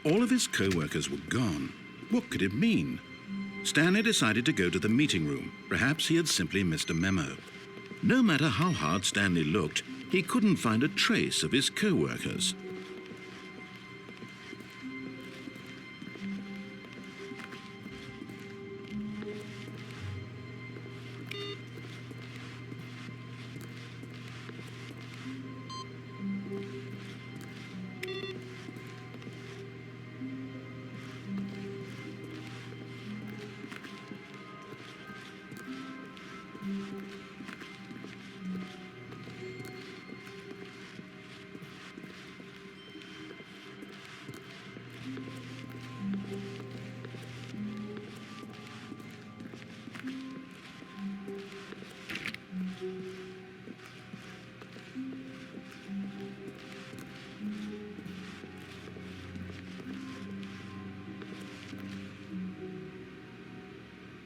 All of his co-workers were gone. What could it mean? Stanley decided to go to the meeting room. Perhaps he had simply missed a memo. No matter how hard Stanley looked, he couldn't find a trace of his co-workers.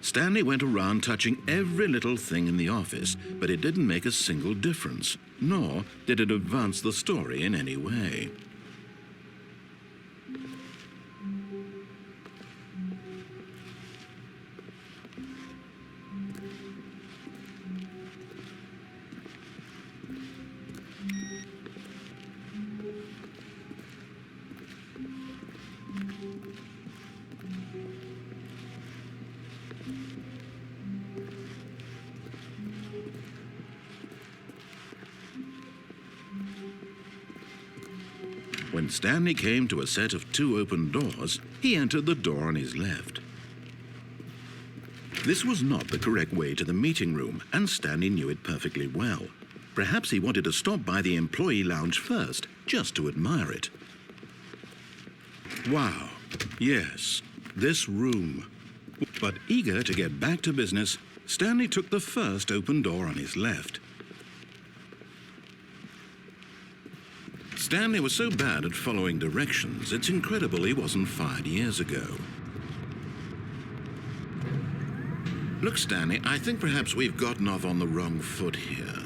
Stanley went around touching every little thing in the office, but it didn't make a single difference, nor did it advance the story in any way. When Stanley came to a set of 2 open doors, he entered the door on his left. This was not the correct way to the meeting room, and Stanley knew it perfectly well. Perhaps he wanted to stop by the employee lounge first, just to admire it. Wow, yes, this room. But eager to get back to business, Stanley took the first open door on his left. Stanley was so bad at following directions, it's incredible he wasn't fired years ago. Look, Stanley, I think perhaps we've gotten off on the wrong foot here.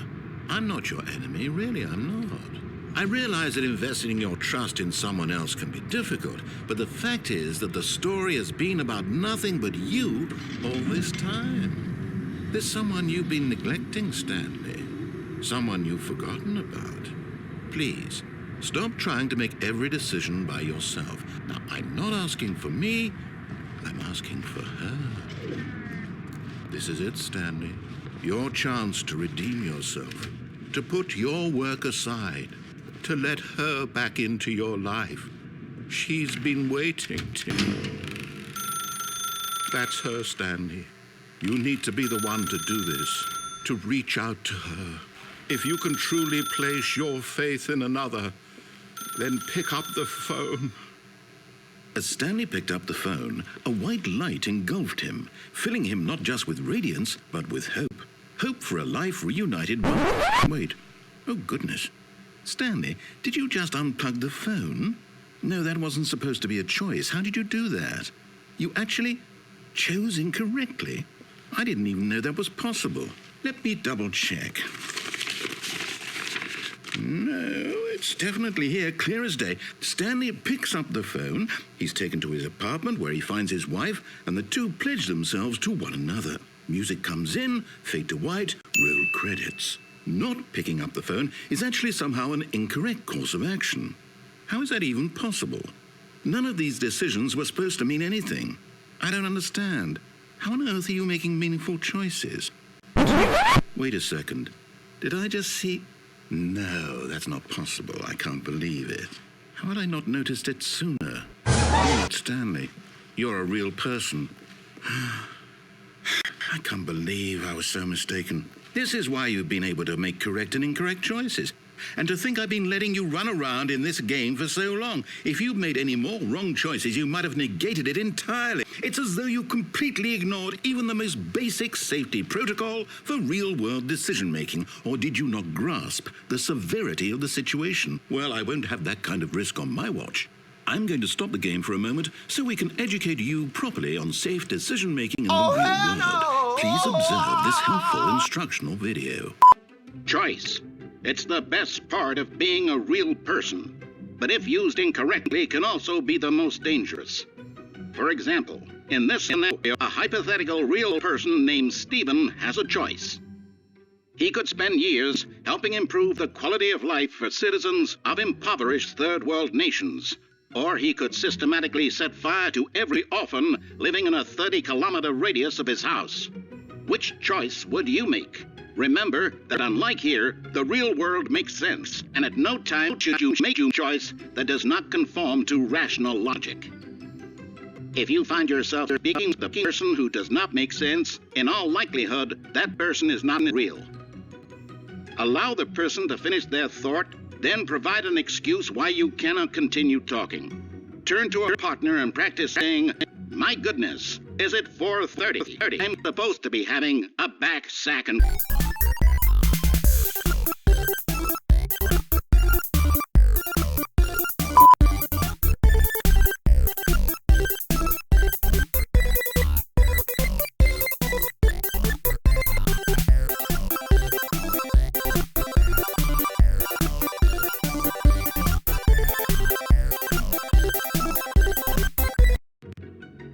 I'm not your enemy, really, I'm not. I realize that investing your trust in someone else can be difficult, but the fact is that the story has been about nothing but you all this time. There's someone you've been neglecting, Stanley. Someone you've forgotten about. Please, stop trying to make every decision by yourself. Now, I'm not asking for me, I'm asking for her. This is it, Stanley. Your chance to redeem yourself, to put your work aside, to let her back into your life. She's been waiting, Tim. That's her, Stanley. You need to be the one to do this, to reach out to her. If you can truly place your faith in another, then pick up the phone. As Stanley picked up the phone, a white light engulfed him, filling him not just with radiance, but with hope. Hope for a life reunited. Wait. Oh, goodness. Stanley, did you just unplug the phone? No, that wasn't supposed to be a choice. How did you do that? You actually chose incorrectly? I didn't even know that was possible. Let me double-check. No, it's definitely here, clear as day. Stanley picks up the phone. He's taken to his apartment where he finds his wife, and the two pledge themselves to one another. Music comes in, fade to white, roll credits. Not picking up the phone is actually somehow an incorrect course of action. How is that even possible? None of these decisions were supposed to mean anything. I don't understand. How on earth are you making meaningful choices? Wait a second. Did I just see... No, that's not possible. I can't believe it. How had I not noticed it sooner? You're not Stanley. You're a real person. I can't believe I was so mistaken. This is why you've been able to make correct and incorrect choices. And to think I've been letting you run around in this game for so long. If you'd made any more wrong choices, you might have negated it entirely. It's as though you completely ignored even the most basic safety protocol for real-world decision-making. Or did you not grasp the severity of the situation? Well, I won't have that kind of risk on my watch. I'm going to stop the game for a moment so we can educate you properly on safe decision-making in the real world. Please observe this helpful instructional video. Choice. It's the best part of being a real person. but if used incorrectly can also be the most dangerous. For example, in this scenario, a hypothetical real person named Stephen has a choice. He could spend years helping improve the quality of life for citizens of impoverished third world nations, or he could systematically set fire to every orphan living in a 30-kilometer radius of his house. Which choice would you make? Remember that unlike here, the real world makes sense, and at no time should you make a choice that does not conform to rational logic. If you find yourself speaking to the person who does not make sense, in all likelihood, that person is not real. Allow the person to finish their thought, then provide an excuse why you cannot continue talking. Turn to a partner and practice saying, "My goodness, is it 4:30? I'm supposed to be having a back sack and..."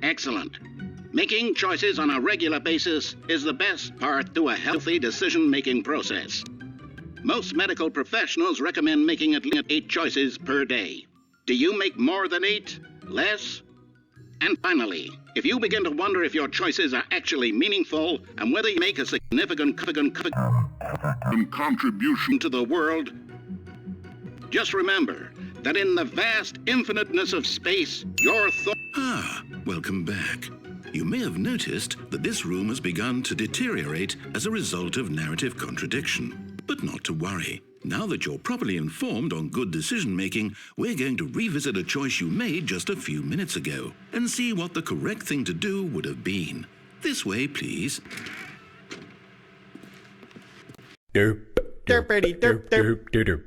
Excellent. Making choices on a regular basis is the best part to a healthy decision-making process. Most medical professionals recommend making at least 8 choices per day. Do you make more than 8? Less? And finally, if you begin to wonder if your choices are actually meaningful and whether you make a significant contribution to the world, just remember that in the vast infiniteness of space, your thoughts... Ah, welcome back. You may have noticed that this room has begun to deteriorate as a result of narrative contradiction. But not to worry. Now that you're properly informed on good decision-making, we're going to revisit a choice you made just a few minutes ago and see what the correct thing to do would have been. This way, please. Derp, derpity, derp, derp, derp, derp.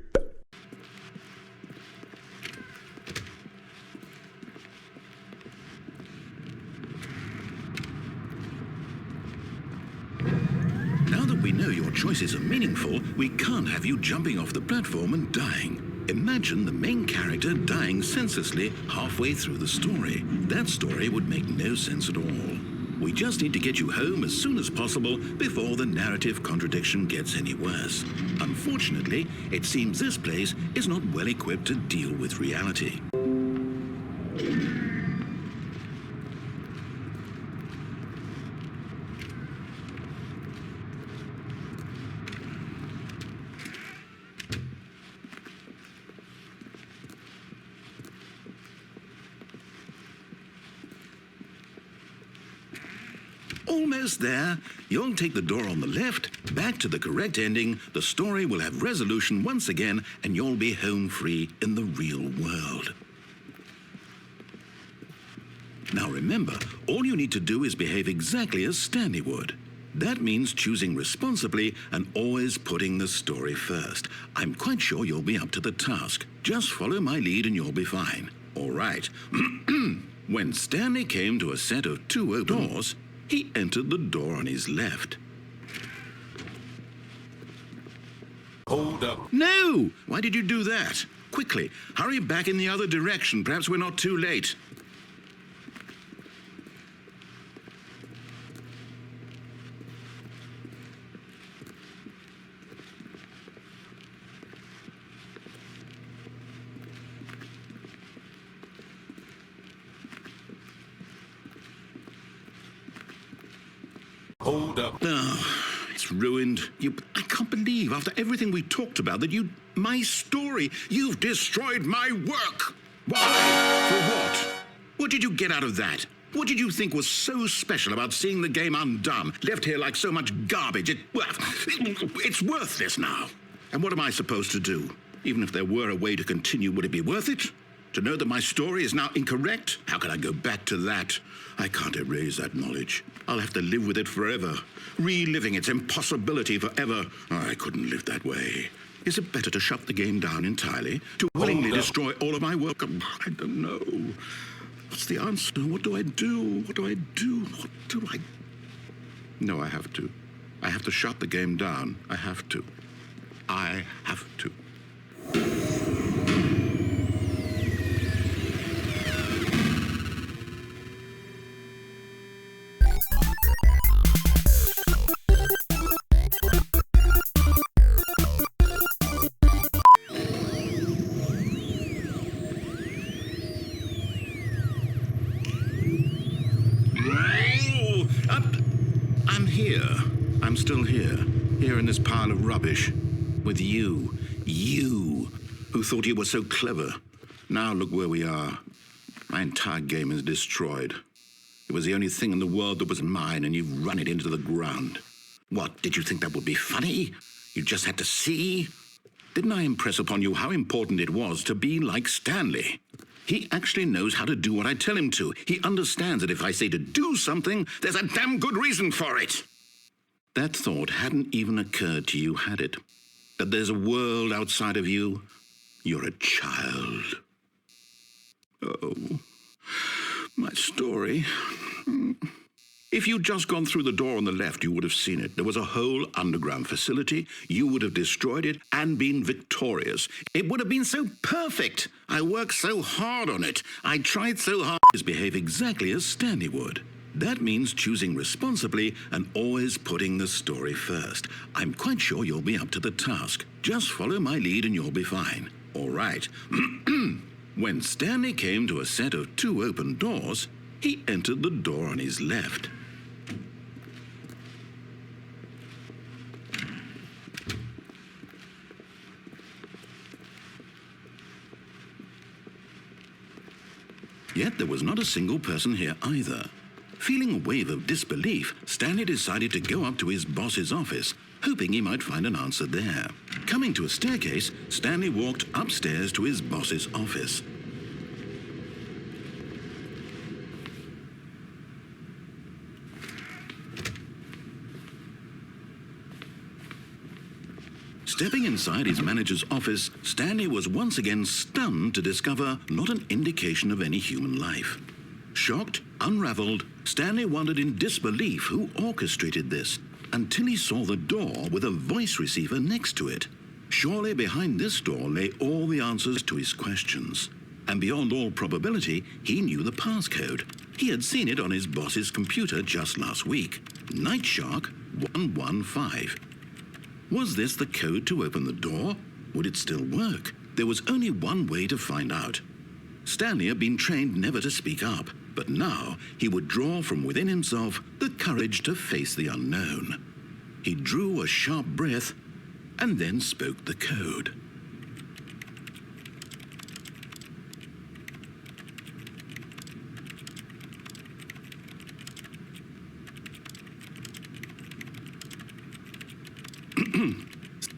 Now that we know your choices are meaningful, we can't have you jumping off the platform and dying. Imagine the main character dying senselessly halfway through the story. That story would make no sense at all. We just need to get you home as soon as possible before the narrative contradiction gets any worse. Unfortunately, it seems this place is not well equipped to deal with reality. Almost there. You'll take the door on the left, back to the correct ending, the story will have resolution once again, and you'll be home free in the real world. Now remember, all you need to do is behave exactly as Stanley would. That means choosing responsibly and always putting the story first. I'm quite sure you'll be up to the task. Just follow my lead and you'll be fine. All right. When Stanley came to a set of 2 open doors, he entered the door on his left. Hold up. No! Why did you do that? Quickly, hurry back in the other direction. Perhaps we're not too late. Hold up. Oh, it's ruined. I can't believe, after everything we talked about, that my story, you've destroyed my work. Why? For what? What did you get out of that? What did you think was so special about seeing the game undone, left here like so much garbage? It's worthless now. And what am I supposed to do? Even if there were a way to continue, would it be worth it? To know that my story is now incorrect? How can I go back to that? I can't erase that knowledge. I'll have to live with it forever, reliving its impossibility forever. Oh, I couldn't live that way. Is it better to shut the game down entirely? To willingly destroy all of my work? I don't know. What's the answer? What do I do? What do I do? What do I... No, I have to. I have to shut the game down. I have to. I have to. here in this pile of rubbish, with you, who thought you were so clever. Now look where we are. My entire game is destroyed. It was the only thing in the world that was mine, and you've run it into the ground. What, did you think that would be funny? You just had to see? Didn't I impress upon you how important it was to be like Stanley? He actually knows how to do what I tell him to. He understands that if I say to do something, there's a damn good reason for it. That thought hadn't even occurred to you, had it? That there's a world outside of you? You're a child. Oh, my story. If you'd just gone through the door on the left, you would have seen it. There was a whole underground facility. You would have destroyed it and been victorious. It would have been so perfect. I worked so hard on it. I tried so hard to behave exactly as Stanley would. That means choosing responsibly and always putting the story first. I'm quite sure you'll be up to the task. Just follow my lead and you'll be fine. All right. When Stanley came to a set of 2 open doors, he entered the door on his left. Yet there was not a single person here either. Feeling a wave of disbelief, Stanley decided to go up to his boss's office, hoping he might find an answer there. Coming to a staircase, Stanley walked upstairs to his boss's office. Stepping inside his manager's office, Stanley was once again stunned to discover not an indication of any human life. Shocked, unraveled, Stanley wondered in disbelief who orchestrated this, until he saw the door with a voice receiver next to it. Surely behind this door lay all the answers to his questions. And beyond all probability, he knew the passcode. He had seen it on his boss's computer just last week. Night Shark 115. Was this the code to open the door? Would it still work? There was only one way to find out. Stanley had been trained never to speak up, but now he would draw from within himself the courage to face the unknown. He drew a sharp breath and then spoke the code.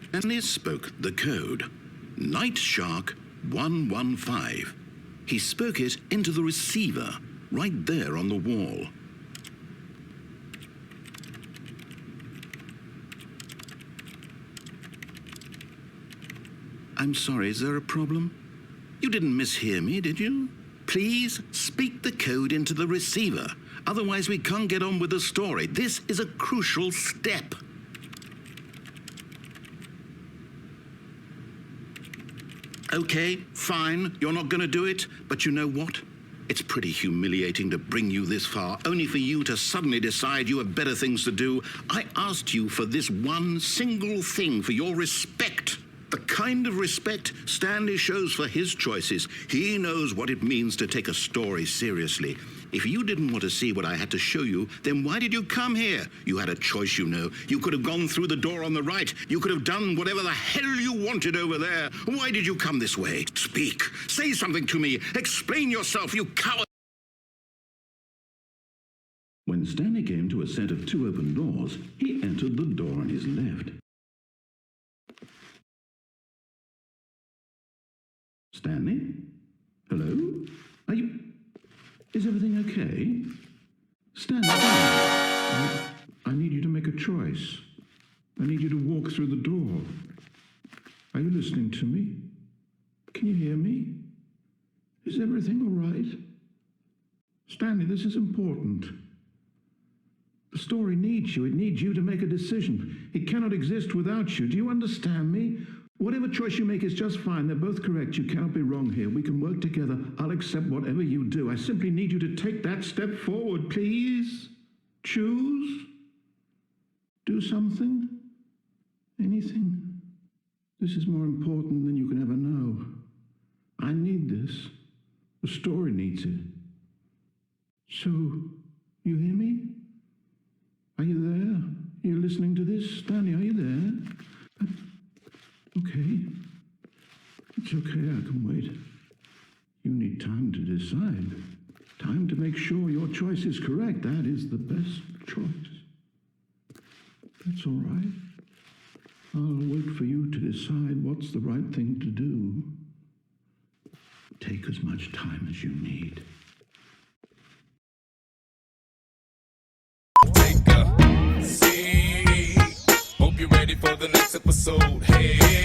Stanley spoke the code. Night Shark 115. He spoke it into the receiver, right there on the wall. I'm sorry, is there a problem? You didn't mishear me, did you? Please speak the code into the receiver. Otherwise we can't get on with the story. This is a crucial step. Okay, fine, you're not going to do it, but you know what? It's pretty humiliating to bring you this far, only for you to suddenly decide you have better things to do. I asked you for this one single thing, for your respect. The kind of respect Stanley shows for his choices. He knows what it means to take a story seriously. If you didn't want to see what I had to show you, then why did you come here? You had a choice, you know. You could have gone through the door on the right. You could have done whatever the hell you wanted over there. Why did you come this way? Speak. Say something to me. Explain yourself, you coward. When Stanley came to a set of 2 open doors, he entered the door on his left. Stanley? Hello? Are you... Is everything okay? Stanley, I need you to make a choice. I need you to walk through the door. Are you listening to me? Can you hear me? Is everything all right? Stanley, this is important. The story needs you. It needs you to make a decision. It cannot exist without you. Do you understand me? Whatever choice you make is just fine. They're both correct. You cannot be wrong here. We can work together. I'll accept whatever you do. I simply need you to take that step forward, please. Choose. Do something. Anything. This is more important than you can ever know. I need this. The story needs it. So, you hear me? Are you there? Are you listening to this? Stanley, are you there? It's okay, I can wait. You need time to decide. Time to make sure your choice is correct. That is the best choice. That's all right. I'll wait for you to decide what's the right thing to do. Take as much time as you need. Take a seat. Hope you're ready for the next episode. Hey.